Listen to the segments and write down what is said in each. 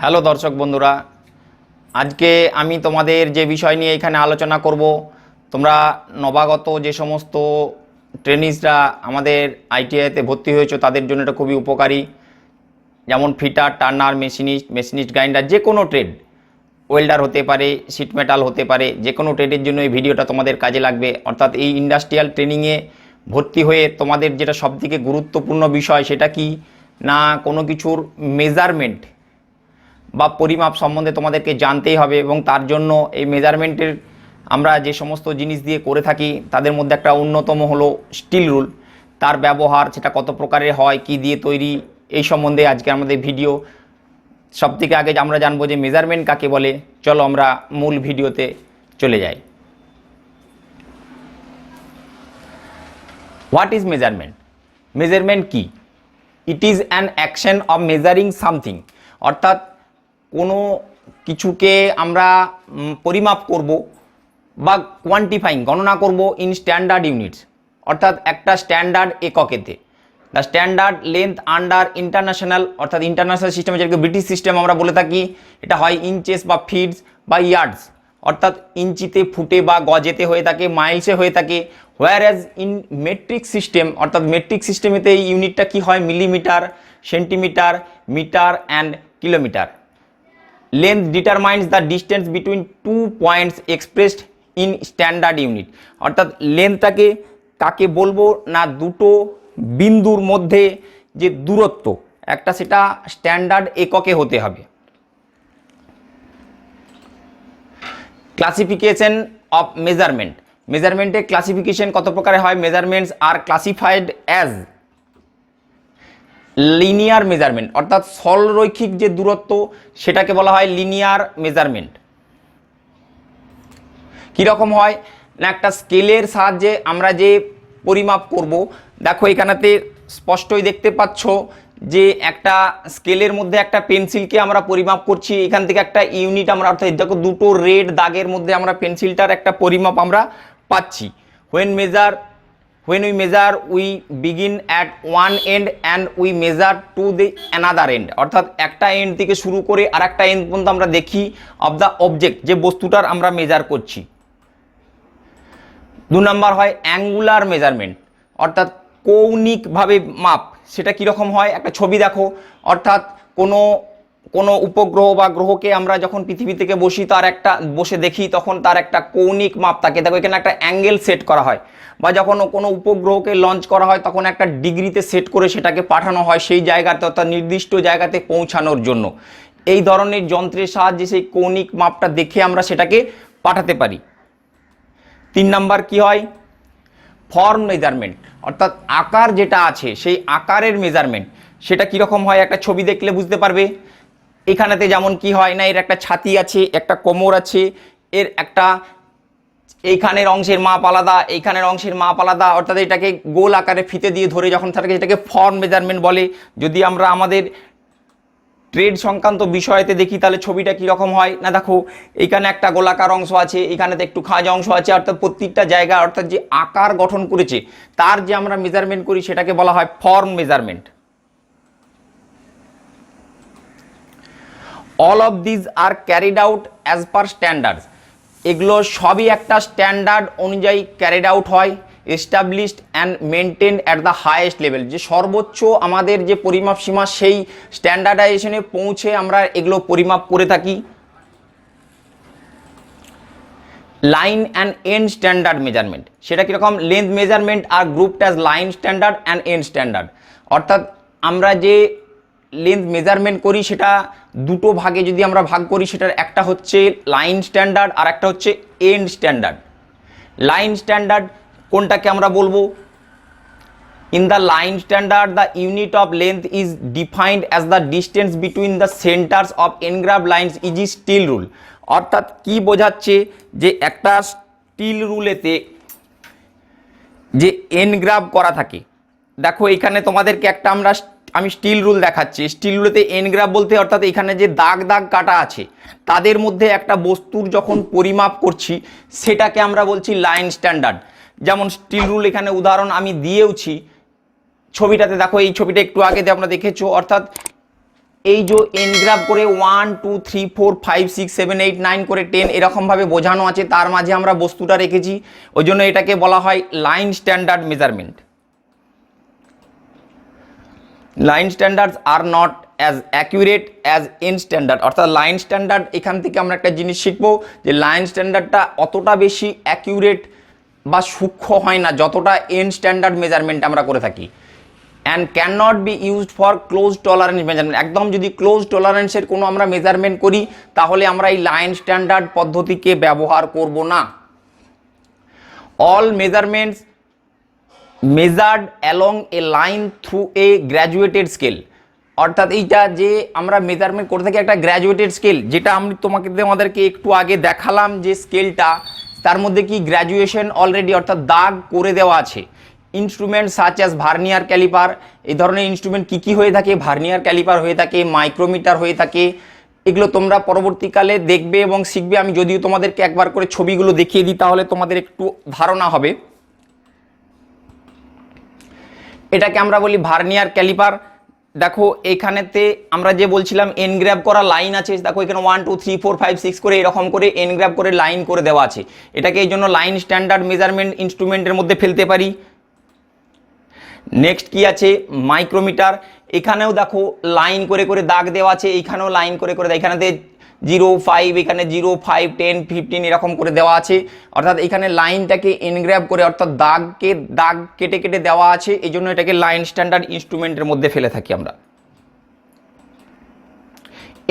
Hello দর্শক বন্ধুরা, আজকে আমি তোমাদের যে বিষয় নিয়ে এখানে আলোচনা করব, তোমরা নবাগত যে সমস্ত ট্রেনিজরা আমাদের আইটিআইতে ভর্তি হয়েছে তাদের জন্য এটা খুবই উপকারী। যেমন ফিটার, টার্নার, মেশিনিস্ট গ্রাইন্ডার, যে কোনো ট্রেড, ওয়েল্ডার হতে পারে, শিট মেটাল হতে পারে, যে কোনো ট্রেডের জন্য এই ভিডিওটা তোমাদের কাজে লাগবে। অর্থাৎ এই ইন্ডাস্ট্রিয়াল ট্রেনিংয়ে ভর্তি হয়ে তোমাদের যেটা সবথেকে গুরুত্বপূর্ণ বিষয় সেটা কি না, কোনো কিছুর মেজারমেন্ট বা পরিমাপ সম্বন্ধে তোমাদেরকে জানতেই হবে। এবং তার জন্য এই মেজারমেন্টের আমরা যে সমস্ত জিনিস দিয়ে করে থাকি তাদের মধ্যে একটা অন্যতম হলো স্টিল রুল। তার ব্যবহার, সেটা কত প্রকারের হয়, কি দিয়ে তৈরি, এই সম্বন্ধে আজকে আমাদের ভিডিও। সবথেকে আগে আমরা জানবো যে মেজারমেন্ট কাকে বলে। চলো আমরা মূল ভিডিওতে চলে যাই। What is measurement? মেজারমেন্ট কি? It is an action of measuring something. অর্থাৎ কোনো কিছুকে আমরা পরিমাপ করব বা কোয়ান্টিফাইং, গণনা করব ইন স্ট্যান্ডার্ড ইউনিটস, অর্থাৎ একটা স্ট্যান্ডার্ড এককেতে। The standard length under international, অর্থাৎ ইন্টারন্যাশনাল সিস্টেমে যেটাকে ব্রিটিশ সিস্টেম আমরা বলে থাকি, এটা হয় ইঞ্চেস বা ফিটস বা ইয়ার্ডস, অর্থাৎ ইঞ্চিতে, ফুটে বা গজেতে হয়ে থাকে, মাইলসে হয়ে থাকে। Whereas in metric system, অর্থাৎ মেট্রিক সিস্টেমেতে এই ইউনিটটা কি হয়, millimetre, centimetre, metre and kilometre. Length determines the distance between 2 points expressed in standard unit। অর্থাৎ লেন্থটাকে কাকে বলবো না, দুটো বিন্দুর মধ্যে যে দূরত্ব একটা, সেটা স্ট্যান্ডার্ড এককে হতে হবে। Classification of measurement. মেজারমেন্টের ক্লাসিফিকেশন কত প্রকারে হয়? Measurements are classified as linear measurement, অর্থাৎ সরলরৈখিক যে দূরত্ব সেটাকে বলা হয় লিনিয়ার মেজারমেন্ট। কীরকম হয় না, একটা স্কেলের সাহায্যে আমরা যে পরিমাপ করব, দেখো এখানেতে স্পষ্টই দেখতে পাচ্ছ যে একটা স্কেলের মধ্যে একটা পেন্সিলকে আমরা পরিমাপ করছি। এখান থেকে একটা ইউনিট আমরা, অর্থাৎ দেখো দুটো রেড দাগের মধ্যে আমরা পেন্সিলটার একটা পরিমাপ আমরা পাচ্ছি। When we measure, we begin at one end and we measure to the another end। অর্থাৎ একটা এন্ড থেকে শুরু করে আর একটা এন্ড পর্যন্ত আমরা দেখি অফ দ্য অবজেক্ট, যে বস্তুটার আমরা মেজার করছি। 2 নাম্বার হয় অ্যাঙ্গুলার মেজারমেন্ট, অর্থাৎ কৌণিকভাবে মাপ। সেটা কীরকম হয়, একটা ছবি দেখো, অর্থাৎ কোনো উপগ্রহ বা গ্রহকে আমরা যখন পৃথিবী থেকে বসে দেখি তখন তার একটা কৌণিক মাপ থাকে। দেখো এখানে একটা অ্যাঙ্গেল সেট করা হয়, বা যখন কোনো উপগ্রহকে লঞ্চ করা হয় তখন একটা ডিগ্রিতে সেট করে সেটাকে পাঠানো হয় সেই জায়গাতে, অর্থাৎ নির্দিষ্ট জায়গাতে পৌঁছানোর জন্য। এই ধরনের যন্ত্রের সাহায্যে সেই কৌণিক মাপটা দেখে আমরা সেটাকে পাঠাতে পারি। 3 নাম্বার কি হয়, ফর্ম মেজারমেন্ট, অর্থাৎ আকার যেটা আছে সেই আকারের মেজারমেন্ট। সেটা কীরকম হয়, একটা ছবি দেখলে বুঝতে পারবে। এখানেতে যেমন কি হয় না, এর একটা ছাতি আছে, একটা কোমর আছে, এর একটা এইখানের অংশের মাপ আলাদা, এইখানের অংশের মাপ আলাদা, অর্থাৎ এটাকে গোল আকারে ফিতে দিয়ে ধরে যখন থাকে এটাকে ফর্ম মেজারমেন্ট বলে। যদি আমরা আমাদের ট্রেড সংক্রান্ত বিষয়তে দেখি তাহলে ছবিটা কীরকম হয় না, দেখো এইখানে একটা গোলাকার অংশ আছে, এখানেতে একটু খাঁজ অংশ আছে, অর্থাৎ প্রত্যেকটা জায়গা, অর্থাৎ যে আকার গঠন করেছে তার যে আমরা মেজারমেন্ট করি সেটাকে বলা হয় form measurement. All of these are carried out as per standards. এগুলো সবই একটা স্ট্যান্ডার্ড অনুযায়ী ক্যারিড আউট হয়, established and maintain at the highest level. যে সর্বোচ্চ আমাদের যে পরিমাপ সীমা সেই স্ট্যান্ডার্ডাইজেশনে পৌঁছে আমরা এগুলো পরিমাপ করে থাকি। Line and end standard measurement, সেটা কীরকম? Length measurement are grouped as line standard and end standard. অর্থাৎ আমরা যে লেন্থ মেজারমেন্ট করি সেটা দুটো ভাগে যদি আমরা ভাগ করি, সেটার একটা হচ্ছে লাইন স্ট্যান্ডার্ড আর একটা হচ্ছে এন্ড স্ট্যান্ডার্ড। লাইন স্ট্যান্ডার্ড কোনটাকে আমরা বলবো? In the line standard the unit of length is defined as the distance between the centres of engrave lines is steel rule. অর্থাৎ কি বোঝাচ্ছে যে একটা স্টিল রুলেতে যে এনগ্রাভ করা থাকে, দেখো এখানে তোমাদেরকে একটা আমি স্টিল রুল দেখাচ্ছি। স্টিল রুলেতে এনগ্রাভ বলতে অর্থাৎ এখানে যে দাগ কাটা আছে তাদের মধ্যে একটা বস্তুর যখন পরিমাপ করছি সেটাকে আমরা বলছি লাইন স্ট্যান্ডার্ড। যেমন স্টিল রুল এখানে উদাহরণ আমি দিয়েওছি ছবিটাতে, দেখো এই ছবিটা একটু আগে আমরা দেখেছো, অর্থাৎ এই যে এনগ্রাফ করে 1 2 3 4 5 6 7 8 9 করে 10 এরকমভাবে বোঝানো আছে, তার মাঝে আমরা বস্তুটা রেখেছি, ওই জন্য এটাকে বলা হয় line standard measurement. Line standards are not as accurate as an standard, অর্থাৎ লাইন স্ট্যান্ডার্ড, এখান থেকে আমরা একটা জিনিস শিখবো যে লাইন স্ট্যান্ডার্ডটা অতটা বেশি অ্যাকিউরেট বা সূক্ষ্ম হয় না যতটা এন স্ট্যান্ডার্ড মেজারমেন্ট আমরা করে থাকি। And can not be used for close tolerance measurement, একদম যদি ক্লোজ টলারেন্সের কোনো আমরা মেজারমেন্ট করি তাহলে আমরা এই লাইন স্ট্যান্ডার্ড পদ্ধতিকে ব্যবহার করব না। All measurements measured along A line through a graduated scale, অর্থাৎ এইটা যে আমরা মেজারমেন্ট করে থাকি একটা গ্র্যাজুয়েটেড স্কেল, যেটা আমি আমাদেরকে একটু আগে দেখালাম যে স্কেলটা, তার মধ্যে কি গ্র্যাজুয়েশন অলরেডি অর্থাৎ দাগ করে দেওয়া আছে। Instrument such as vernier calliper, এই ধরনের ইনস্ট্রুমেন্ট কি হয়ে থাকে, ভার্নিয়ার ক্যালিপার হয়ে থাকে, মাইক্রোমিটার হয়ে থাকে, এগুলো তোমরা পরবর্তীকালে দেখবে এবং শিখবে। আমি যদিও তোমাদেরকে একবার করে ছবিগুলো দেখিয়ে দিই তাহলে তোমাদের একটু ধারণা হবে। এটাকে আমরা বলি ভার্নিয়ার ক্যালিপার। দেখো এইখানেতে আমরা যে বলছিলাম এনগ্রাভ করা লাইন আছে, দেখো এখানে 1 2 3 4 5 6 করে এরকম করে এনগ্রাভ করে লাইন করে দেওয়া আছে, এটাকে এই জন্য লাইন স্ট্যান্ডার্ড মেজারমেন্ট ইনস্ট্রুমেন্টের মধ্যে ফেলতে পারি। নেক্সট কি আছে, মাইক্রোমিটার, এখানেও দেখো লাইন করে করে দাগ দেওয়া আছে, এইখানেও লাইন করে করে, এখানেতে 0 5, এখানে 0 5 10 15 এরকম করে দেওয়া আছে, অর্থাৎ এখানে লাইনটাকে এনগ্রাভ করে অর্থাৎ দাগ কেটে কেটে দেওয়া আছে, এই জন্য এটাকে লাইন স্ট্যান্ডার্ড ইনস্ট্রুমেন্টের মধ্যে ফেলে থাকি আমরা।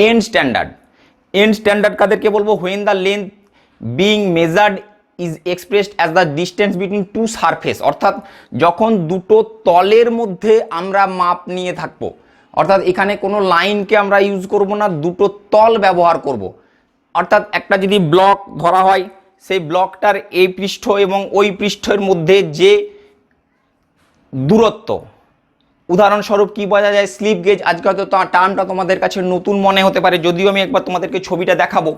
এন্ড স্ট্যান্ডার্ড কাদেরকে বলবো, when the length being measured is expressed as the distance between two surface, অর্থাৎ যখন দুটো তলের মধ্যে আমরা মাপ নিয়ে থাকবো, অর্থাৎ এখানে কোনো লাইনকে আমরা ইউজ করব না, দুটো তল ব্যবহার করব। অর্থাৎ একটা যদি ব্লক ধরা হয়, সেই ব্লকটার এই পৃষ্ঠ এবং ওই পৃষ্ঠের মধ্যে যে দূরত্ব, উদাহরণস্বরূপ কি বোঝা যায়, স্লিপ গেজ, আজকে হয়তো টার্মটা তোমাদের কাছে নতুন মনে হতে পারে, যদিও আমি একবার তোমাদেরকে ছবিটা দেখাবো।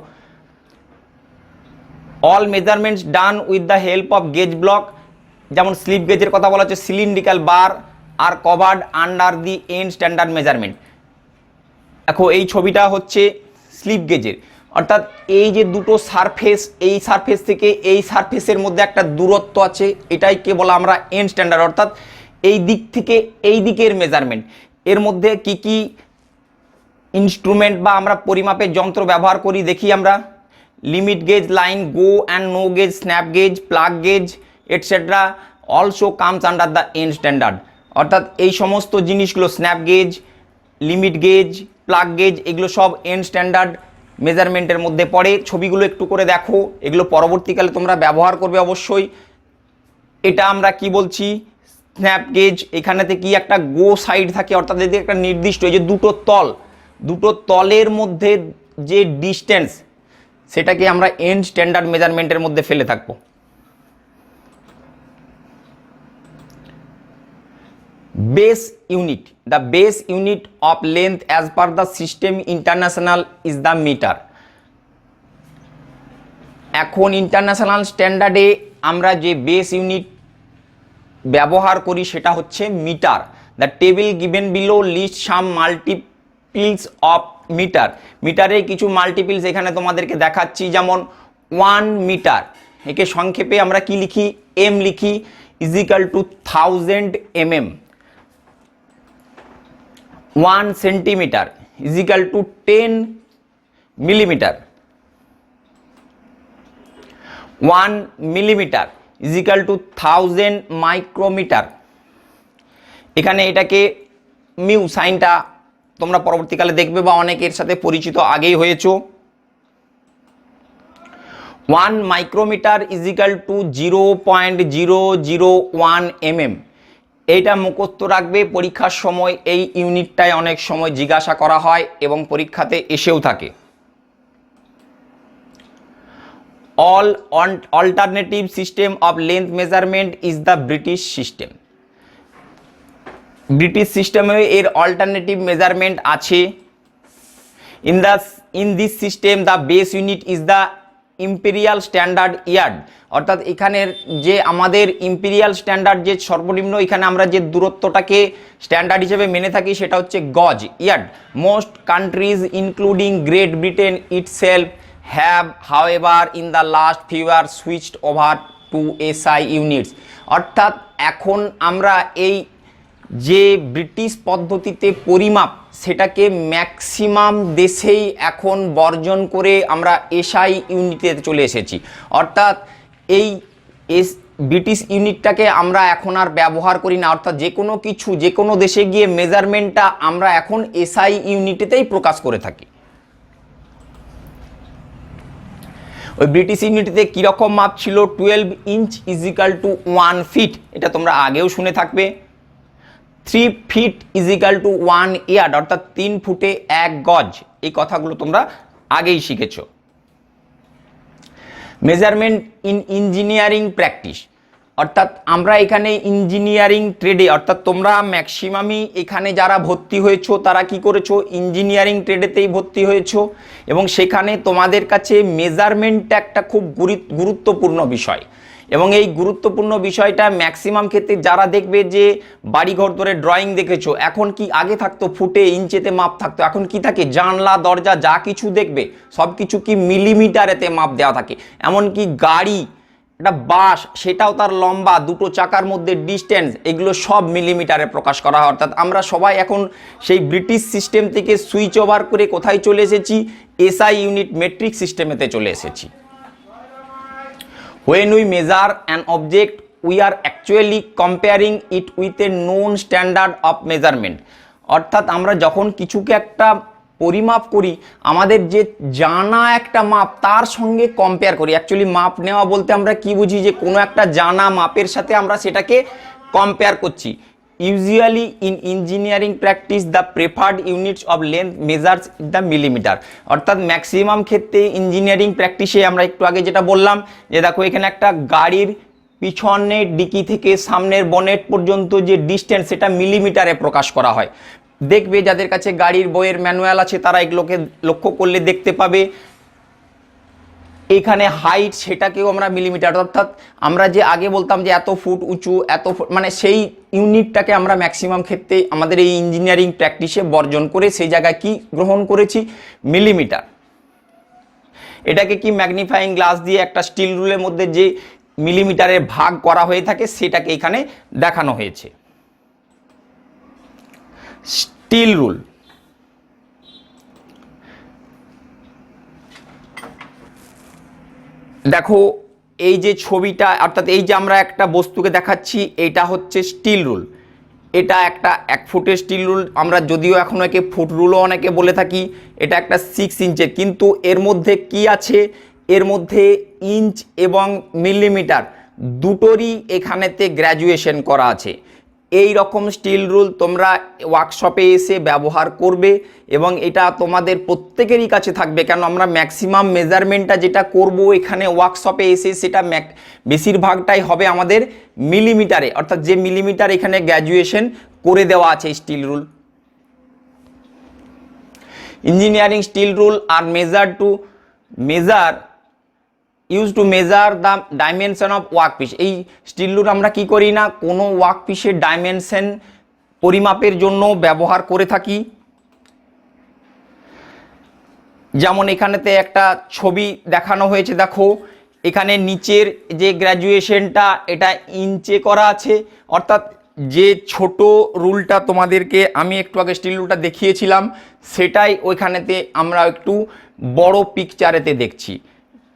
All measurements done with the help of gauge block, যেমন স্লিপ গেজের কথা বলা হচ্ছে, cylindrical bar are covered under the end standard measurement. দেখো এই ছবিটা হচ্ছে স্লিপ গেজের, অর্থাৎ এই যে দুটো সারফেস, এই সারফেস থেকে এই সারফেসের মধ্যে একটা দূরত্ব আছে, এটাইকে বলা আমরা এন্ড স্ট্যান্ডার্ড, অর্থাৎ এই দিক থেকে এই দিকের মেজারমেন্ট। এর মধ্যে কি কি ইনস্ট্রুমেন্ট বা আমরা পরিমাপের যন্ত্র ব্যবহার করি দেখি আমরা। Limit gauge, line, go and no gauge, snap gauge, plug gauge etcetera also comes under the end standard, অর্থাৎ এই সমস্ত জিনিসগুলো snap gauge, limit gauge, plug gauge, এগুলো সব এন্ড স্ট্যান্ডার্ড মেজারমেন্টের মধ্যে পড়ে। ছবিগুলো একটু করে দেখো, এগুলো পরবর্তীকালে তোমরা ব্যবহার করবে অবশ্যই। এটা আমরা কি বলছি, স্ন্যাপ গেজ, এখানেতে কি একটা গো সাইড থাকে, অর্থাৎ যদি একটা নির্দিষ্ট এই যে দুটো তলের মধ্যে যে ডিস্টেন্স, সেটাকে আমরা এন্ড স্ট্যান্ডার্ড মেজারমেন্টের মধ্যে ফেলে থাকবো। Base unit, the base unit of length as per the system international is the metre. এখন ইন্টারন্যাশনাল স্ট্যান্ডার্ডে আমরা যে বেস ইউনিট ব্যবহার করি সেটা হচ্ছে metre. The table given below list some multiples of metre. মিটারের কিছু মাল্টিপলস এখানে তোমাদেরকে দেখাচ্ছি, যেমন 1 মিটার, একে সংক্ষেপে আমরা কি লিখি, এম লিখি, equal to 1000 mm। 1 centimetre equal to 10 millimetre. 1 millimetre equal to 1000 micrometre. এখানে এটাকে মিউ সাইনটা তোমরা পরবর্তীকালে দেখবে বা অনেকের সাথে পরিচিত আগেই হয়েছো। 1 মাইক্রোমিটার ইজিক্যাল টু 0.001 mm। এইটা মুখস্থ রাখবে, পরীক্ষার সময় এই ইউনিটটায় অনেক সময় জিজ্ঞাসা করা হয় এবং পরীক্ষাতে এসেও থাকে। All alternative system of length measurement is the British system. British সিস্টেমে এর অল্টারনেটিভ মেজারমেন্ট আছে। In this system the base unit is the imperial standard yard, অর্থাৎ এখানের যে আমাদের ইম্পেরিয়াল স্ট্যান্ডার্ড যে সর্বনিম্ন এখানে আমরা যে দূরত্বটাকে স্ট্যান্ডার্ড হিসেবে মেনে থাকি সেটা হচ্ছে গজ yard. Most countries including Great Britain itself have however in the last few year switched over to SI units. অর্থাৎ এখন আমরা এই যে ব্রিটিশ পদ্ধতিতে পরিমাপ সেটাকে ম্যাক্সিমাম দেশেই এখন বর্জন করে আমরা এসআই ইউনিটে চলে এসেছি। অর্থাৎ এই ব্রিটিশ ইউনিটটাকে আমরা এখন আর ব্যবহার করি না, অর্থাৎ যে কোনো কিছু যে কোনো দেশে গিয়ে মেজারমেন্টটা আমরা এখন এসআই ইউনিটেতেই প্রকাশ করে থাকি। ওই ব্রিটিশ ইউনিটিতে কীরকম মাপ ছিল, 12 ইঞ্চ ইজিক্যাল টু 1 ফিট, এটা তোমরা আগেও শুনে থাকবে। 3 ফিট ইজিক্যাল টু 1 ইয়ার্ড, অর্থাৎ 3 ফুটে 1 গজ, এই কথাগুলো তোমরা আগেই শিখেছ। মেজারমেন্ট ইন ইঞ্জিনিয়ারিং প্র্যাকটিস, অর্থাৎ আমরা এখানে ইঞ্জিনিয়ারিং ট্রেডে, অর্থাৎ তোমরা ম্যাক্সিমামই এখানে যারা ভর্তি হয়েছো তারা কি করেছো, ইঞ্জিনিয়ারিং ট্রেডেতেই ভর্তি হয়েছো এবং সেখানে তোমাদের কাছে মেজারমেন্টটা একটা খুব গুরুত্বপূর্ণ বিষয়। এবং এই গুরুত্বপূর্ণ বিষয়টা ম্যাক্সিমাম ক্ষেত্রে যারা দেখবে যে বাড়িঘর ধরে ড্রয়িং দেখেছো, এখন কি আগে থাকতো ফুটে ইঞ্চেতে মাপ থাকতো, এখন কি থাকে জানলা দরজা যা কিছু দেখবে সব কিছু কি মিলিমিটারেতে মাপ দেওয়া থাকে। এমনকি গাড়ি, একটা বাস, সেটাও তার লম্বা, দুটো চাকার মধ্যে ডিস্টেন্স, এগুলো সব মিলিমিটারে প্রকাশ করা হয়। অর্থাৎ আমরা সবাই এখন সেই ব্রিটিশ সিস্টেম থেকে সুইচ ওভার করে কোথায় চলে এসেছি, এসআই ইউনিট মেট্রিক সিস্টেমেতে চলে এসেছি। When we measure an object, we are actually comparing it with a known standard of measurement. অর্থাৎ আমরা যখন কিছুকে একটা পরিমাপ করি, আমাদের যে জানা একটা মাপ তার সঙ্গে কম্পেয়ার করি। অ্যাকচুয়ালি মাপ নেওয়া বলতে আমরা কি বুঝি, যে কোনো একটা জানা মাপের সাথে আমরা সেটাকে কম্পেয়ার করছি। Usually in engineering practice the preferred units of length measures the millimetre. অর্থাৎ ম্যাক্সিমাম ক্ষেত্রে ইঞ্জিনিয়ারিং প্র্যাকটিসে আমরা একটু আগে যেটা বললাম যে দেখো এখানে একটা গাড়ির পিছনের ডিকি থেকে সামনের বনেট পর্যন্ত যে ডিস্টেন্স সেটা মিলিমিটারে প্রকাশ করা হয়। দেখবে যাদের কাছে গাড়ির বইয়ের ম্যানুয়াল আছে তারা এগুলোকে লক্ষ্য করলে দেখতে পাবে। এখানে হাইট সেটাকেও আমরা মিলিমিটার, অর্থাৎ আমরা যে আগে বলতাম যে এত ফুট উঁচু, এত ফুট, মানে সেই ইউনিটটাকে আমরা ম্যাক্সিমাম ক্ষেত্রে আমাদের এই ইঞ্জিনিয়ারিং প্র্যাকটিসে বর্জন করে সেই জায়গায় কি গ্রহণ করেছি, মিলিমিটার। এটাকে কি ম্যাগনিফাইং গ্লাস দিয়ে একটা স্টিল রুলের মধ্যে যে মিলিমিটারের ভাগ করা হয়ে থাকে সেটাকে এখানে দেখানো হয়েছে। স্টিল রুল, দেখো এই যে ছবিটা, অর্থাৎ এই যে আমরা একটা বস্তুকে দেখাচ্ছি, এটা হচ্ছে স্টিল রুল। এটা একটা 1 ফুটের স্টিল রুল, আমরা যদিও এখন একে ফুট রুলও অনেকে বলে থাকি। এটা একটা 6 ইঞ্চের, কিন্তু এর মধ্যে কি আছে, এর মধ্যে ইঞ্চ এবং মিলিমিটার দুটোরই এখানেতে গ্র্যাজুয়েশন করা আছে। এই রকম স্টিল রুল তোমরা ওয়ার্কশপে এসে ব্যবহার করবে এবং এটা তোমাদের প্রত্যেকেরই কাছে থাকবে, কেন আমরা ম্যাক্সিমাম মেজারমেন্টটা যেটা করব এখানে ওয়ার্কশপে এসে সেটা বেশিরভাগটাই হবে আমাদের মিলিমিটারে, অর্থাৎ যে মিলিমিটার এখানে গ্র্যাজুয়েশন করে দেওয়া আছে steel rule. Engineering steel rule are use to measure the dimension of work piece. এই স্টিল রুল আমরা কি করি না, কোনো ওয়ার্ক পিসের ডাইমেনশন পরিমাপের জন্য ব্যবহার করে থাকি। যেমন এখানেতে একটা ছবি দেখানো হয়েছে, দেখো এখানে নিচের যে গ্র্যাজুয়েশনটা এটা ইঞ্চে করা আছে, অর্থাৎ যে ছোট রুলটা তোমাদেরকে আমি একটু আগে স্টিল রুলটা দেখিয়েছিলাম সেটাই ওইখানেতে আমরা একটু বড় পিকচারেতে দেখছি।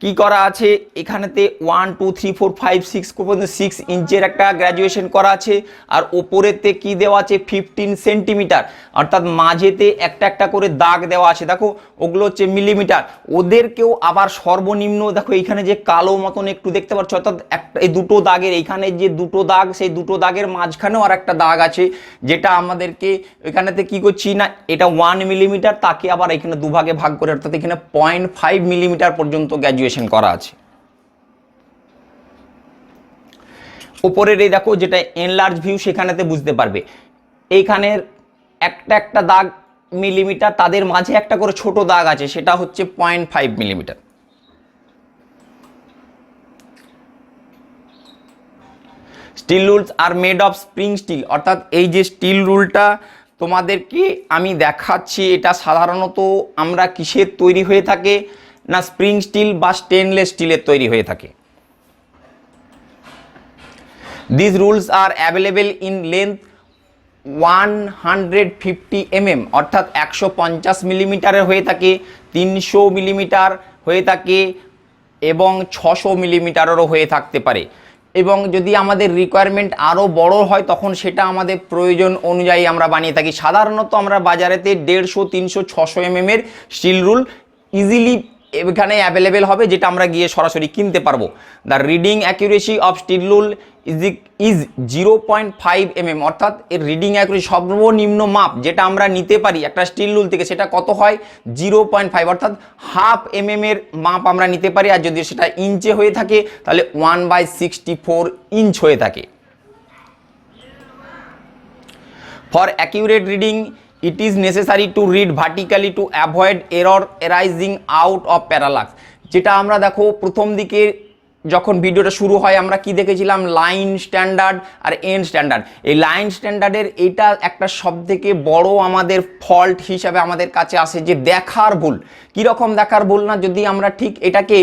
কি করা আছে এখানেতে 1 2 3 4 5 6 পর্যন্ত 6 ইঞ্চের একটা গ্র্যাজুয়েশন করা আছে, আর ওপরেতে কি দেওয়া আছে 15 সেন্টিমিটার, অর্থাৎ মাঝেতে একটা একটা করে দাগ দেওয়া আছে। দেখো ওগুলো হচ্ছে মিলিমিটার। ওদেরকেও আবার সর্বনিম্ন দেখো এইখানে যে কালো মতন একটু দেখতে পাচ্ছ, অর্থাৎ এই দুটো দাগের এইখানে যে দুটো দাগ, সেই দুটো দাগের মাঝখানেও আর একটা দাগ আছে, যেটা আমাদেরকে এখানেতে কি করছি না, এটা 1 মিলিমিটার, তাকে আবার এখানে দুভাগে ভাগ করে, অর্থাৎ এখানে 0.5 মিলিমিটার পর্যন্ত গ্র্যাজুয়েশন করা আছে। উপরের এই দেখো যেটা এনলার্জ ভিউ, সেখানেতে বুঝতে পারবে এইখানের একটা একটা দাগ মিলিমিটার, তাদের মাঝে একটা করে ছোট দাগ আছে, সেটা হচ্ছে 0.5 millimetre. Steel rules are made of spring steel, অর্থাৎ এই যে স্টিল রুলটা তোমাদেরকে আমি দেখাচ্ছি, এটা সাধারণত আমরা কিসের তৈরি হয়ে থাকে না স্প্রিং স্টিল বা স্টেনলেস স্টিলের তৈরি হয়ে থাকে। This rules are available in length 150 mm, অর্থাৎ 150 মিলিমিটারের হয়ে থাকে, 300 মিলিমিটার হয়ে থাকে এবং 600 মিলিমিটারেরও হয়ে থাকতে পারে। এবং যদি আমাদের রিকোয়ারমেন্ট আরও বড় হয় তখন সেটা আমাদের প্রয়োজন অনুযায়ী আমরা বানিয়ে থাকি। সাধারণত আমরা বাজারেতে 150, 300, 600 mm এর স্টিল রুল ইজিলি এখানে অ্যাভেলেবেল হবে, যেটা আমরা গিয়ে সরাসরি কিনতে পারবো। The reading accuracy of steel rule is 0.5 mm, অর্থাৎ এর রিডিং অ্যাকুরেসি সর্বনিম্ন মাপ যেটা আমরা নিতে পারি একটা স্টিল রুল থেকে সেটা কত হয় 0.5, অর্থাৎ হাফ mm এর মাপ আমরা নিতে পারি। আর যদি সেটা ইঞ্চে হয়ে থাকে তাহলে 1/64 ইঞ্চ হয়ে থাকে। For accurate reading it is necessary to read vertically to avoid error arising out of parallax, যেটা আমরা দেখো প্রথম দিকে যখন ভিডিওটা শুরু হয় আমরা কি দেখেছিলাম লাইন স্ট্যান্ডার্ড আর এন্ড স্ট্যান্ডার্ড। এই লাইন স্ট্যান্ডার্ডের এটা একটা সবথেকে বড় আমাদের ফল্ট হিসাবে আমাদের কাছে আসে যে দেখার ভুল। কীরকম দেখার ভুল না, যদি আমরা ঠিক এটাকে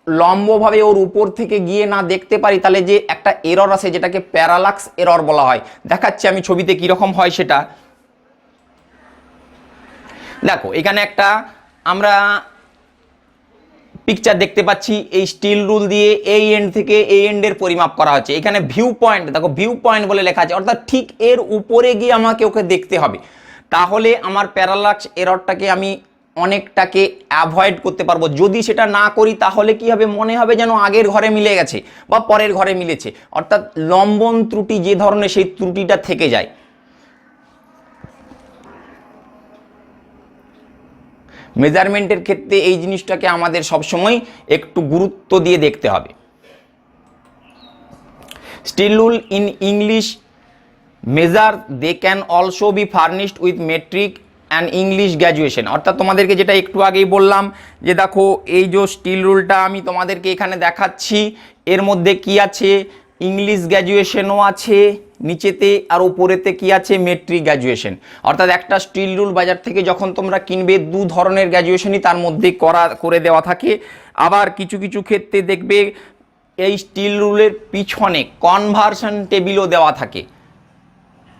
লম্বভাবে ওর উপর থেকে গিয়ে না দেখতে পারি তাহলে যে একটা এরর আসে যেটাকে প্যারালাক্স এরর বলা হয়। দেখাচ্ছি আমি ছবিতে কীরকম হয় সেটা দেখো। এখানে একটা আমরা পিকচার দেখতে পাচ্ছি, এই স্টিল রুল দিয়ে এই এন্ড থেকে এই এন্ডের পরিমাপ করা হচ্ছে। এখানে ভিউ পয়েন্ট দেখো, ভিউ পয়েন্ট বলে লেখা আছে, অর্থাৎ ঠিক এর উপরে গিয়ে আমাকে ওকে দেখতে হবে, তাহলে আমার প্যারালাক্স এররটাকে আমি অনেকটাকে অ্যাভয়েড করতে পারবো। যদি সেটা না করি তাহলে কি হবে, মনে হবে যেন আগের ঘরে মিলে গেছে বা পরের ঘরে মিলেছে, অর্থাৎ লম্বন ত্রুটি যে ধরনের সেই ত্রুটিটা থেকে যায়। মেজারমেন্টের ক্ষেত্রে এই জিনিসটাকে আমাদের সবসময় একটু গুরুত্ব দিয়ে দেখতে হবে। Steel rule in English measure they can also be furnished with metric and English graduation, অর্থাৎ তোমাদেরকে যেটা একটু আগেই বললাম যে দেখো এই যে স্টিল রুলটা আমি তোমাদেরকে এখানে দেখাচ্ছি, এর মধ্যে কি আছে ইংলিশ গ্র্যাজুয়েশনও আছে নিচেতে, আর উপরেতে কি আছে মেট্রিক গ্র্যাজুয়েশন। অর্থাৎ একটা স্টিল রুল বাজার থেকে যখন তোমরা কিনবে দু ধরনের গ্র্যাজুয়েশনই তার মধ্যে করে দেওয়া থাকে। আবার কিছু কিছু ক্ষেত্রে দেখবে এই স্টিল রুলের পিছনে কনভার্সন টেবিলও দেওয়া থাকে,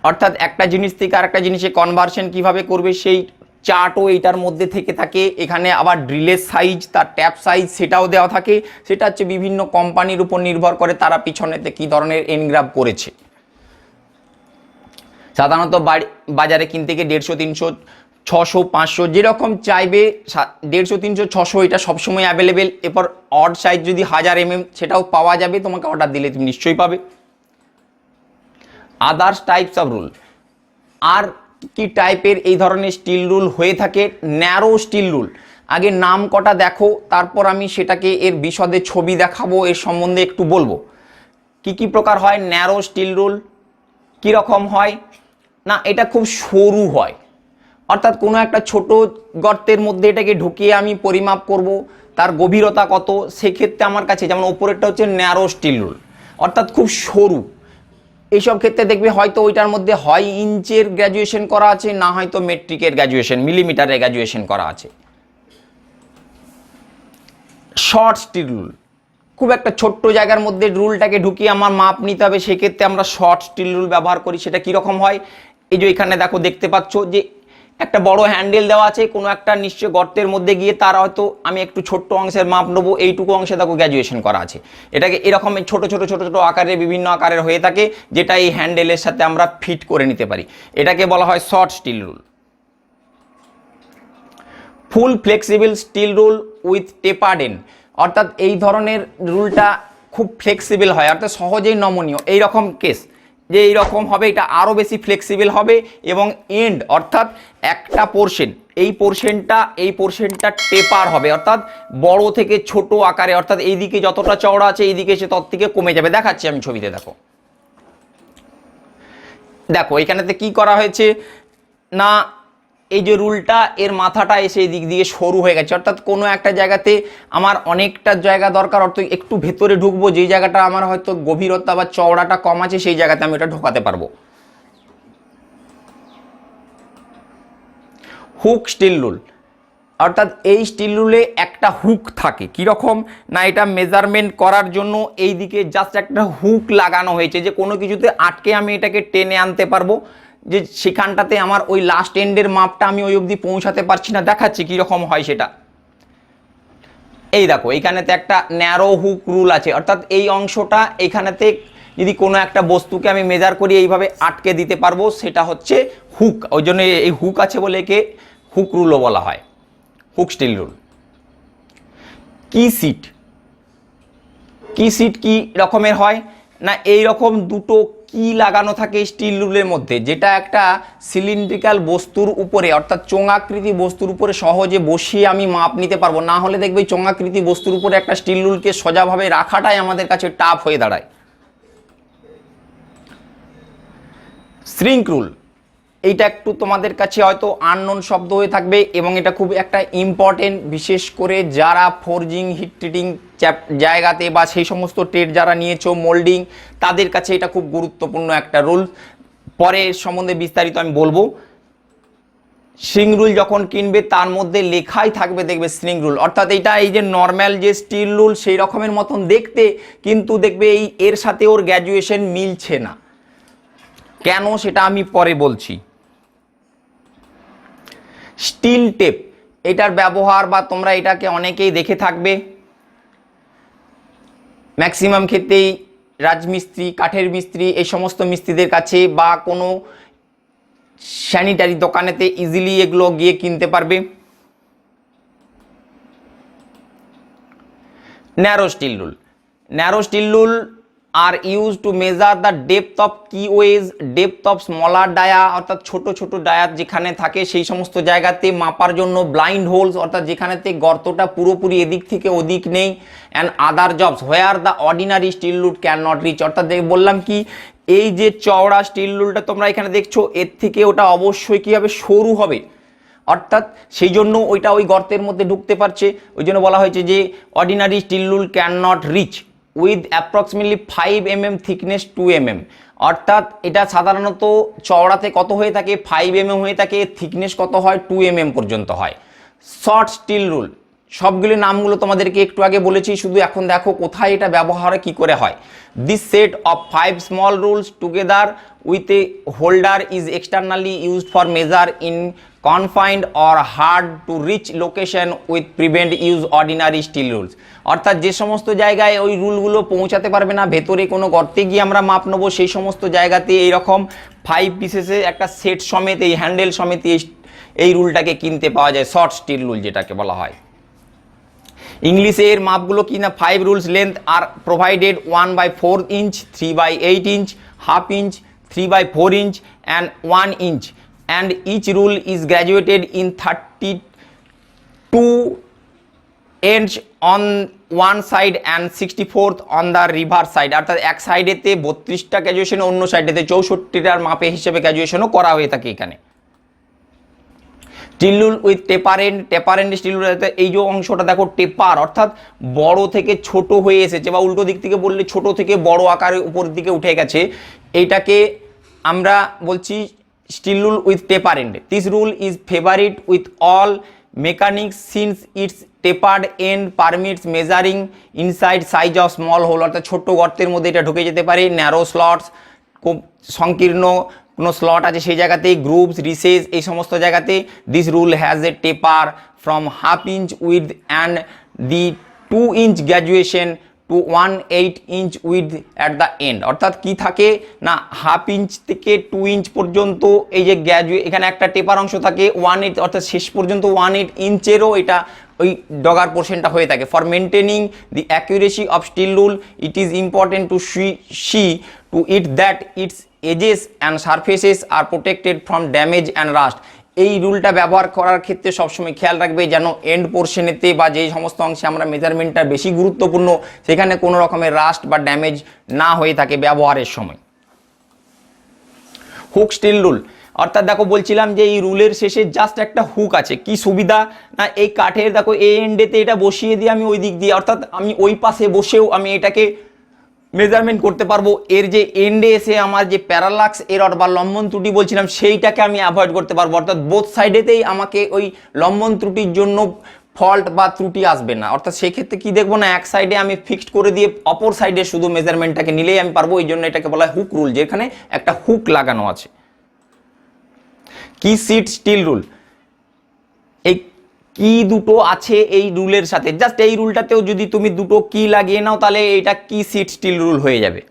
অর্থাৎ একটা জিনিস থেকে আরেকটা জিনিসে কনভার্সন কিভাবে করবে সেই চার্টও এইটার মধ্যে থেকে থাকে। এখানে আবার ড্রিলের সাইজ, তার ট্যাপ সাইজ সেটাও দেওয়া থাকে। সেটা হচ্ছে বিভিন্ন কোম্পানির উপর নির্ভর করে তারা পিছনেতে কী ধরনের এনগ্রাভ করেছে। সাধারণত বাজারে কিনতে গিয়ে 150, 300, 600, 500 যেরকম চাইবে 150, 300, 600 এটা সবসময় অ্যাভেলেবেল। এরপর অড সাইজ যদি 1000 mm সেটাও পাওয়া যাবে, তোমাকে অর্ডার দিলে তুমি নিশ্চয়ই পাবে। আদার্স টাইপস অফ রুল, আর কি টাইপের এই ধরনের স্টিল রুল হয়ে থাকে, ন্যারো স্টিল রুল। আগে নাম কটা দেখো, তারপর আমি সেটাকে এর বিশদে ছবি দেখাবো, এর সম্বন্ধে একটু বলবো কি কি প্রকার হয়। ন্যারো স্টিল রুল কীরকম হয় না, এটা খুব সরু হয়, অর্থাৎ কোনো একটা ছোট গর্তের মধ্যে এটাকে ঢুকিয়ে আমি পরিমাপ করব তার গভীরতা কত, সেক্ষেত্রে আমার কাছে যেমন ওপরেরটা হচ্ছে ন্যারো স্টিল রুল, অর্থাৎ খুব সরু। এইসব ক্ষেত্রে দেখবে হয়তো ওইটার মধ্যে হয় ইঞ্চের গ্র্যাজুয়েশন করা আছে, না হয়তো মেট্রিকের গ্র্যাজুয়েশন মিলিমিটারের গ্র্যাজুয়েশন করা আছে। শর্ট স্টিল রুল, খুব একটা ছোট্ট জায়গার মধ্যে রুলটাকে ঢুকিয়ে আমার মাপ নিতে হবে, সেক্ষেত্রে আমরা শর্ট স্টিল রুল ব্যবহার করি। সেটা কীরকম হয়, এই যে এখানে দেখো দেখতে পাচ্ছ যে একটা বড় হ্যান্ডেল দেওয়া আছে, কোনো একটা নিশ্চয় গর্তের মধ্যে গিয়ে তার হয়তো আমি একটু ছোট্ট অংশের মাপ নেবো, এইটুকু অংশে দেখো গ্র্যাজুয়েশন করা আছে। এটাকে এরকম ছোট ছোট ছোট ছোট আকারে বিভিন্ন আকারের হয়ে থাকে, যেটা এই হ্যান্ডেলের সাথে আমরা ফিট করে নিতে পারি। এটাকে বলা হয় short steel rule. Full flexible steel rule with tapered end, অর্থাৎ এই ধরনের রুলটা খুব ফ্লেক্সিবল হয়, অর্থাৎ সহজেই নমনীয়। এইরকম কেস যে এইরকম হবে, এটা আরও বেশি ফ্লেক্সিবল হবে এবং এন্ড অর্থাৎ একটা পোর্শন, এই পোর্শনটা টেপার হবে, অর্থাৎ বড় থেকে ছোট আকারে, অর্থাৎ এইদিকে যতটা চওড়া আছে এইদিকে সে তত থেকে কমে যাবে। দেখাচ্ছি আমি ছবিতে, দেখো দেখো এখানেতে কি করা হয়েছে না, এই যে রুলটা, এর মাথাটা এসে এই দিক দিয়ে সরু হয়ে গেছে, অর্থাৎ কোনো একটা জায়গাতে আমার অনেকটা জায়গা দরকার, অর্থাৎ একটু ভেতরে ঢুকবো, যেই জায়গাটা আমার হয়তো গভীরতা বা চওড়াটা কম আছে সেই জায়গাতে আমি এটা ঢোকাতে পারবো। হুক স্টিল রুল, অর্থাৎ এই স্টিল রুলে একটা হুক থাকে, কীরকম না এটা মেজারমেন্ট করার জন্য এই দিকে জাস্ট একটা হুক লাগানো হয়েছে, যে কোনো কিছুতে আটকে আমি এটাকে টেনে আনতে পারবো, যে সেখানটাতে আমার ওই লাস্ট এন্ডের মাপটা আমি ওই অবধি পৌঁছাতে পারছি না। দেখাচ্ছি কীরকম হয় সেটা। এই দেখো এইখানেতে একটা ন্যারো হুক রুল আছে, অর্থাৎ এই অংশটা এইখানেতে যদি কোনো একটা বস্তুকে আমি মেজার করি এইভাবে আটকে দিতে পারবো, সেটা হচ্ছে হুক। ওই জন্য এই হুক আছে বলে একে হুক রুলও বলা হয়, হুক স্টিল রুল। কি সিট, কি সিট কি রকমের হয় না, এই রকম দুটো কি লাগানো থাকে স্টিল রুলের মধ্যে, যেটা একটা সিলিন্ড্রিক্যাল বস্তুর উপরে অর্থাৎ চোঙাকৃতি বস্তুর উপরে সহজে বসিয়ে আমি মাপ নিতে পারবো। না হলে দেখবে চোঙাকৃতি বস্তুর উপরে একটা স্টিল রুলকে সোজাভাবে রাখাটাই আমাদের কাছে টাফ হয়ে দাঁড়ায়। শ্রিঙ্ক রুল, এইটা একটু তোমাদের কাছে হয়তো আননোন শব্দ হয়ে থাকবে এবং এটা খুব একটা ইম্পর্টেন্ট, বিশেষ করে যারা ফোরজিং হিট ট্রিটিং জায়গাতে বা সেই সমস্ত ট্রেড যারা নিয়েছো মোল্ডিং, তাদের কাছে এটা খুব গুরুত্বপূর্ণ একটা রুল। পরে এর সম্বন্ধে বিস্তারিত আমি বলবো। শ্রিঙ্ক রুল যখন কিনবে তার মধ্যে লেখাই থাকবে দেখবে শ্রিঙ্ক রুল, অর্থাৎ এইটা এই যে নর্মাল যে স্টিল রুল সেই রকমের মতন দেখতে, কিন্তু দেখবে এই এর সাথে ওর গ্র্যাজুয়েশন মিলছে না। কেন সেটা আমি পরে বলছি। স্টিল টেপ, এটার ব্যবহার বা তোমরা এটাকে অনেকেই দেখে থাকবে, ম্যাক্সিমাম ক্ষেত্রেই রাজমিস্ত্রি, কাঠের মিস্ত্রি, এই সমস্ত মিস্ত্রিদের কাছে বা কোনো স্যানিটারি দোকানেতে ইজিলি এগুলো গিয়ে কিনতে পারবে। Narrow steel rule, narrow steel rule are used to measure the depth of keyways, depth of smaller dia, অর্থাৎ ছোট ছোট ডায়া যেখানে থাকে সেই সমস্ত জায়গাতে মাপার জন্য, ব্লাইন্ড হোলস অর্থাৎ যেখানেতে গর্তটা পুরোপুরি এদিক থেকে ওদিক নেই, and other jobs where the ordinary steel rule can not reach, অর্থাৎ বললাম কি এই যে চওড়া স্টিল রুলটা তোমরা এখানে দেখছো, এর থেকে ওটা অবশ্যই কী হবে, সরু হবে, অর্থাৎ সেই জন্য ওইটা ওই গর্তের মধ্যে ঢুকতে পারছে। ওই জন্য বলা হয়েছে যে ordinary steel rule can not reach with approximately 5 mm thickness 2 mm, অর্থাৎ এটা সাধারণত চওড়াতে কত হয়ে থাকে, 5 mm হয়ে থাকে, থিকনেস কত হয়, 2 mm পর্যন্ত হয়। শর্ট স্টিল রুল, সবগুলো নামগুলো তোমাদেরকে একটু আগে বলেছি, শুধু এখন দেখো কোথায় এটা ব্যবহার কি করে হয়। This set of 5 small rules together with a holder is externally used for measure in confined or hard to reach location with prevent use ordinary steel rules, অর্থাৎ যে সমস্ত জায়গায় ওই রুলগুলো পৌঁছাতে পারবে না, ভেতরে কোনো গর্তে গিয়ে আমরা মাপ নেবো, সেই সমস্ত জায়গাতে এইরকম 5 পিসেসে একটা সেট সমেত, এই হ্যান্ডেল সমেত এই রুলটাকে কিনতে পাওয়া যায়, শর্ট স্টিল রুল যেটাকে বলা হয়। ইংলিশে এর মাপগুলো কি না, 5 rules length R provided 1/4 inch, 3/8 inch, half inch, 3/4 inch and 1 inch, and each rule is graduated in 32 ends on one side and 64th on the reverse side, অর্থাৎ এক সাইডেতে 32টা গ্র্যাজুয়েশন, অন্য সাইডেতে 64টার মাপে হিসেবে গ্র্যাজুয়েশনও করা হয়ে থাকে এখানে। Steel rule with taper end, taper end steel rule, এই যে অংশটা দেখো টেপার, অর্থাৎ বড় থেকে ছোট হয়ে এসেছে, বা উল্টো দিক থেকে বললে ছোট থেকে বড় আকারে উপর দিকে উঠে গেছে, এইটাকে আমরা বলছি steel rule with taper end. This rule is favorite with all mechanics since its tapered end permits measuring inside size of small hole, অর্থাৎ ছোট গর্তের মধ্যে এটা ঢুকে যেতে পারে। ন্যারো স্লটস, খুব সংকীর্ণ কোনো স্লট আছে সেই জায়গাতে, গ্রুপস, রিসেস, এই সমস্ত জায়গাতে this rule has a taper from half inch with and the 2 inch graduation to 1/8 inch with at the end, অর্থাৎ কি থাকে না হাফ ইঞ্চ থেকে 2 ইঞ্চ পর্যন্ত এই যে এখানে একটা টেপার অংশ থাকে, 1/8 অর্থাৎ শেষ পর্যন্ত 1/8 ইঞ্চেরও এটা ওই ডগার পোর্শনটা হয়ে থাকে। For maintaining the accuracy of steel rule it is important to see to it that its edges and surfaces are protected from damage and rust. এই রুলটা ব্যবহার করার ক্ষেত্রে সবসময় খেয়াল রাখবে যেন এন্ড পোর্শনেতে বা যেই সমস্ত অংশে আমরা মেজারমেন্টটা বেশি গুরুত্বপূর্ণ সেখানে কোনো রকমের রাস্ট বা ড্যামেজ না হয়ে থাকে ব্যবহারের সময়। হুক স্টিল রুল, অর্থাৎ দেখো বলছিলাম যে এই রুলের শেষে জাস্ট একটা হুক আছে, কি সুবিধা না এই কাঠের দেখো এই এন্ডেতে এটা বসিয়ে দিয়ে আমি ওই দিক দিয়ে অর্থাৎ আমি ওই পাশে বসেও আমি এটাকে মেজারমেন্ট করতে পারবো। এর যে এন্ডে এসে আমার যে প্যারালাক্স এরর বা লম্বন ত্রুটি বলছিলাম সেইটাকে আমি অ্যাভয়েড করতে পারবো, অর্থাৎ বোথ সাইডেতেই আমাকে ওই লম্বন ত্রুটির জন্য ফল্ট বা ত্রুটি আসবে না। অর্থাৎ সেক্ষেত্রে কি দেখবো না এক সাইডে আমি ফিক্সড করে দিয়ে অপর সাইডে শুধু মেজারমেন্টটাকে নিলেই আমি পারবো। এই জন্য এটাকে বলা হয় হুক রুল, যেখানে একটা হুক লাগানো আছে। কি সিট স্টিল রুল, এই কি দুটো আছে এই রুলের সাথে, জাস্ট এই রুলটাতেও যদি তুমি দুটো কি লাগিয়ে নাও তাহলে এটা কি সিট স্টিল রুল হয়ে যাবে।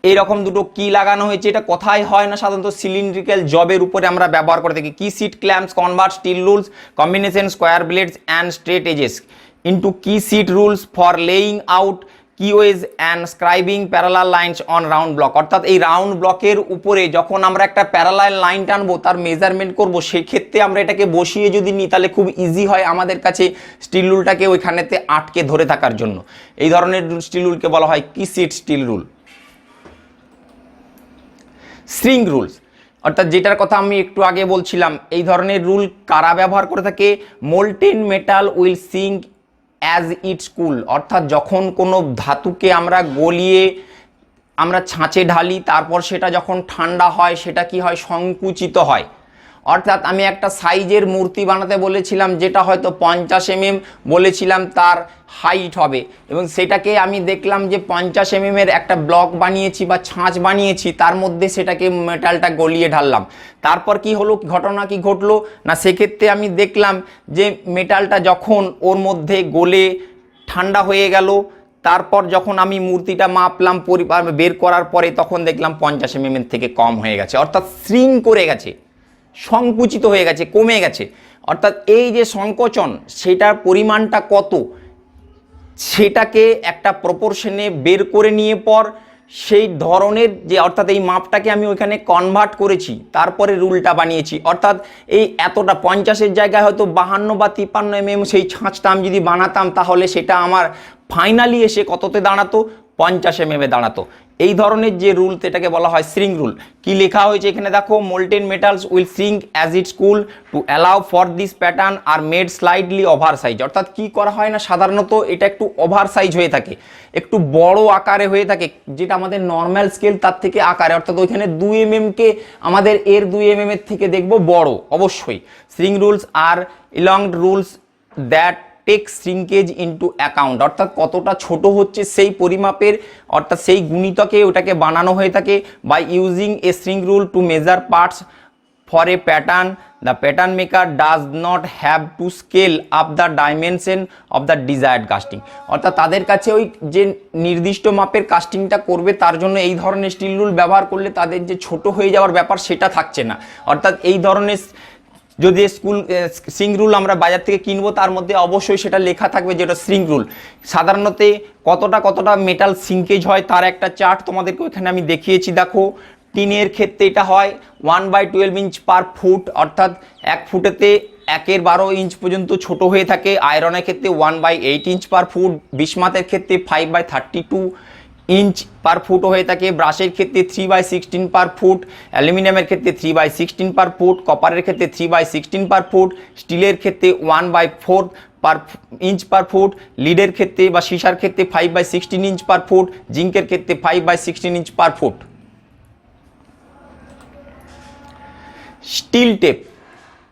এইরকম দুটো কি লাগানো হয়েছে, এটা কোথায় হয় না সাধারণত সিলিন্ড্রিক্যাল জবের উপরে আমরা ব্যবহার করে থাকি। Key seat clamps convert steel rules combination square blades and straight edges into key seat rules for laying out keyways and scribing parallel lines on round block. অর্থাৎ এই রাউন্ড ব্লকের উপরে যখন আমরা একটা প্যারালাল লাইন টানবো তার মেজারমেন্ট করবো, সেক্ষেত্রে আমরা এটাকে বসিয়ে যদি নিই তাহলে খুব ইজি হয় আমাদের কাছে স্টিল রুলটাকে ওইখানেতে আটকে ধরে থাকার জন্য। এই ধরনের স্টিল রুলকে বলা হয় কি sheet steel rule. Shrink rules, অর্থাৎ যেটার কথা আমি একটু আগে বলছিলাম, এই ধরনের রুল কারা ব্যবহার করে থাকে? Molten metal will sink as it's cool, অর্থাৎ যখন কোনো ধাতুকে আমরা গলিয়ে আমরা ছাঁচে ঢালি তারপর সেটা যখন ঠান্ডা হয় সেটা কি হয়, সংকুচিত হয়। অর্থাৎ আমি একটা সাইজের মূর্তি বানাতে বলেছিলাম যেটা হয়তো 50 mm বলেছিলাম তার হাইট হবে, এবং সেটাকে আমি দেখলাম যে 50 mm এর একটা ব্লক বানিয়েছি বা ছাঁচ বানিয়েছি, তার মধ্যে সেটাকে মেটালটা গলিয়ে ঢাললাম। তারপর কি হলো, ঘটনা কি ঘটলো না সেক্ষেত্রে আমি দেখলাম যে মেটালটা যখন ওর মধ্যে গলে ঠান্ডা হয়ে গেল, তারপর যখন আমি মূর্তিটা মাপলাম বের করার পরে তখন দেখলাম 50 mm থেকে কম হয়ে গেছে, অর্থাৎ শ্রিঙ্ক করে গেছে, সংকুচিত হয়ে গেছে, কমে গেছে। অর্থাৎ এই যে সংকোচন সেটার পরিমাণটা কত সেটাকে একটা প্রপোর্শনে বের করে নিয়ে পর সেই ধরনের যে অর্থাৎ এই মাপটাকে আমি ওইখানে কনভার্ট করেছি, তারপরে রুলটা বানিয়েছি। অর্থাৎ এই এতটা 50-এর জায়গায় হয়তো 52 বা 53 mm সেই ছাঁচটা আমি যদি বানাতাম তাহলে সেটা আমার ফাইনালি এসে কততে দাঁড়াতো, 50 mm দাঁড়াতো। এই ধরনের যে রুল এটাকে বলা হয় শ্রিঙ্ক রুল। কি লেখা হয়েছে এখানে দেখো, molten metals will shrink as it's cool to allow for this pattern are made slightly over size. অর্থাৎ কি করা হয় না সাধারণত এটা একটু ওভার সাইজ হয়ে থাকে, একটু বড় আকারে হয়ে থাকে, যেটা আমাদের নর্মাল স্কেল তার থেকে আকারে, অর্থাৎ ওইখানে 2 mm কে আমাদের এর 2 mm এর থেকে দেখবো বড় অবশ্যই। Shrink rules are elongated rules that take shrinkage into account, অর্থাৎ কতটা ছোট হচ্ছে সেই পরিমাপের অর্থাৎ সেই গুণিতকে ওটাকে বানানো হয়ে থাকে। By using a shrink rule to measure parts for a pattern, the pattern maker does not have to scale up the dimension of the desired casting. অর্থাৎ তাদের কাছে ওই যে নির্দিষ্ট মাপের কাস্টিংটা করবে তার জন্য এই ধরনের স্টিল রুল ব্যবহার করলে তাদের যে ছোট হয়ে যাওয়ার ব্যাপার সেটা থাকছে না। অর্থাৎ এই ধরনের যদি শ্রিঙ্ক রুল আমরা বাজার থেকে কিনবো তার মধ্যে অবশ্যই সেটা লেখা থাকবে যেটা শ্রিঙ্ক রুল। সাধারণত কতটা মেটাল সিঙ্কেজ হয় তার একটা চার্ট তোমাদেরকে ওখানে আমি দেখিয়েছি। দেখো টিনের ক্ষেত্রে এটা হয় 1/12 ইঞ্চ পার ফুট, অর্থাৎ 1 ফুটেতে 1/12 ইঞ্চ পর্যন্ত ছোট হয়ে থাকে। আয়রনের ক্ষেত্রে 1/8 ইঞ্চ পার ফুট, বিসমাথের ক্ষেত্রে 5/32 ইঞ্চ পার ফুট হয়ে থাকে। ব্রাশের ক্ষেত্রে 3/16 পার ফুট, অ্যালুমিনিয়ামের ক্ষেত্রে 3/16 পার ফুট, কপারের ক্ষেত্রে 3/16 পার ফুট, স্টিলের ক্ষেত্রে 1/4 ইঞ্চ পার ফুট, লিডের ক্ষেত্রে বা সীসার ক্ষেত্রে 5/16 ইঞ্চ পার ফুট, জিঙ্কের ক্ষেত্রে 5/16 inch per foot. Steel tape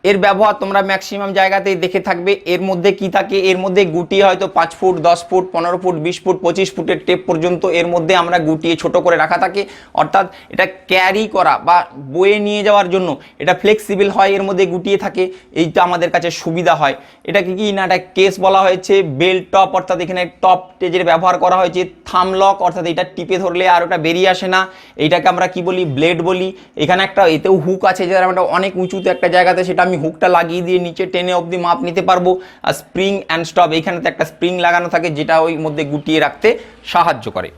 এর ব্যবহার তোমরা ম্যাক্সিমাম জায়গাতেই দেখে থাকবে। এর মধ্যে কি থাকে, এর মধ্যে গুটিয়ে হয়তো 5 ফুট 10 ফুট 15 ফুট 20 ফুট 25 ফুটের টেপ পর্যন্ত এর মধ্যে আমরা গুটিয়ে ছোট করে রাখা থাকে। অর্থাৎ এটা ক্যারি করা বা বয়ে নিয়ে যাওয়ার জন্য এটা ফ্লেক্সিবল হয়, এর মধ্যে গুটিয়ে থাকে, এইটা আমাদের কাছে সুবিধা হয়। এটাকে কি না এটা কেস বলা হয়েছে। বেল্ট টপ, অর্থাৎ এখানে টপ টেজের ব্যবহার করা হয়েছে। থাম লক, অর্থাৎ এটা টিপে ধরলে আর ওটা বেরিয়ে আসে না, এইটাকে আমরা কি বলি, ব্লেড বলি। এখানে একটা এতেও হুক আছে, যারা আমরা অনেক উঁচুতে একটা জায়গাতে সেটা আমি হুকটা লাগিয়ে দিয়ে নিচে টেনে অবধি মাপ নিতে পারবো। আর স্প্রিং অ্যান্ড স্টপ, এইখানেতে একটা স্প্রিং লাগানো থাকে যেটা ওই মধ্যে গুটিয়ে রাখতে সাহায্য করে।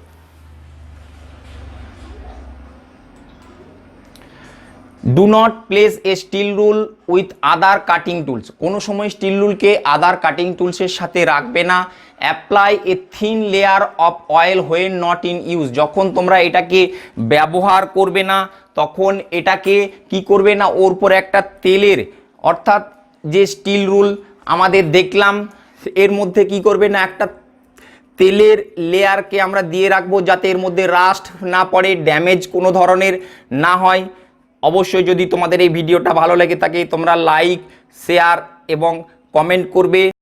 Do not place a steel rule with other cutting tools, কোনো সময় স্টিল রুলকে আদার কাটিং টুলসের সাথে রাখবে না। Apply A thin layer of oil when not in use, যখন তোমরা এটাকে ব্যবহার করবে না তখন এটাকে কি করবে না, ওর উপরে একটা তেলের, অর্থাৎ যে স্টিল রুল আমাদের দেখলাম, এর মধ্যে কি করবে না, একটা তেলের লেয়ারকে আমরা দিয়ে রাখবো, যাতে এর মধ্যে রাস্ট না পড়ে, ড্যামেজ কোনো ধরনের না হয়। অবশ্যই যদি তোমাদের এই ভিডিওটা ভালো লেগে থাকে তোমরা লাইক, শেয়ার এবং কমেন্ট করবে।